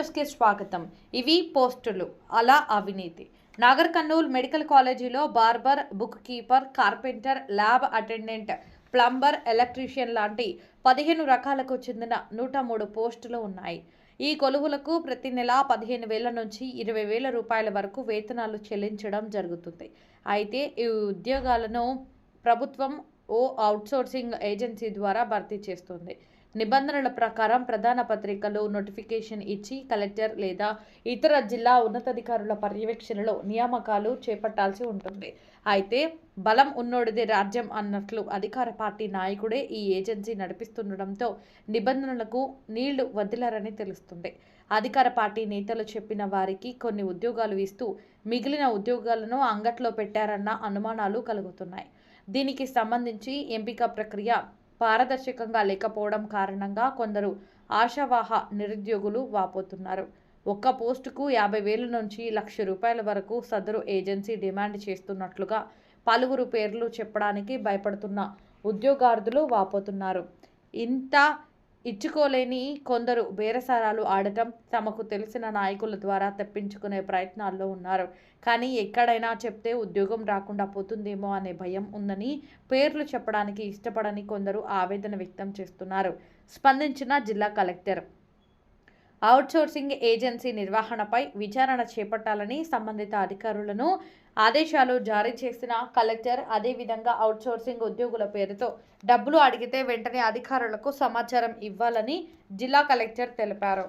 న్యూస్కి స్వాగతం. ఇవి పోస్టులు అలా అవినీతి. నాగర్ కర్నూల్ మెడికల్ కాలేజీలో barber, book keeper, carpenter, lab attendant, plumber, electrician లాంటి 15 రకాలకు చెందిన 103 పోస్టులు ఉన్నాయి. ఈ కొలువులకు ప్రతి నెల 15,000 నుంచి 20,000 రూపాయల వరకు వేతనాలు చెల్లించడం జరుగుతుంది. అయితే ఈ ఉద్యోగాలను ప్రభుత్వం ఓ అవుట్సోర్సింగ్ ఏజెన్సీ ద్వారా భర్తీ చేస్తుంది. నిబంధనల ప్రకారం ప్రధాన పత్రికలు నోటిఫికేషన్ ఇచ్చి కలెక్టర్ లేదా ఇతర జిల్లా ఉన్నతాధికారుల పర్యవేక్షణలో నియామకాలు చేపట్టాల్సి ఉంటుంది. అయితే బలం ఉన్నోడిదే రాజ్యం అన్నట్లు అధికార పార్టీ నాయకుడే ఈ ఏజెన్సీ నడిపిస్తుండటంతో నిబంధనలకు నీళ్లు వదిలారని తెలుస్తుంది. అధికార పార్టీ నేతలు చెప్పిన వారికి కొన్ని ఉద్యోగాలు ఇస్తూ మిగిలిన ఉద్యోగాలను అంగట్లో పెట్టారన్న అనుమానాలు కలుగుతున్నాయి. దీనికి సంబంధించి ఎంపిక ప్రక్రియ పారదర్శకంగా లేకపోవడం కారణంగా కొందరు ఆశావాహ నిరుద్యోగులు వాపోతున్నారు. ఒక్క పోస్టుకు 50,000 నుంచి ₹1,00,000 వరకు సదరు ఏజెన్సీ డిమాండ్ చేస్తున్నట్లుగా పలువురు పేర్లు చెప్పడానికి భయపడుతున్న ఉద్యోగార్థులు వాపోతున్నారు. ఇంత ఇచ్చుకోలేని కొందరు బేరసారాలు ఆడటం, తమకు తెలిసిన నాయకుల ద్వారా తెప్పించుకునే ప్రయత్నాల్లో ఉన్నారు. కానీ ఎక్కడైనా చెప్తే ఉద్యోగం రాకుండా పోతుందేమో అనే భయం ఉందని పేర్లు చెప్పడానికి ఇష్టపడని కొందరు ఆవేదన వ్యక్తం చేస్తున్నారు. స్పందించిన జిల్లా కలెక్టర్ అవుట్సోర్సింగ్ ఏజెన్సీ నిర్వహణపై విచారణ చేపట్టాలని సంబంధిత అధికారులను ఆదేశాలు జారీ చేసిన కలెక్టర్ అదేవిధంగా అవుట్సోర్సింగ్ ఉద్యోగుల పేరుతో డబ్బులు అడిగితే వెంటనే అధికారులకు సమాచారం ఇవ్వాలని జిల్లా కలెక్టర్ తెలిపారు.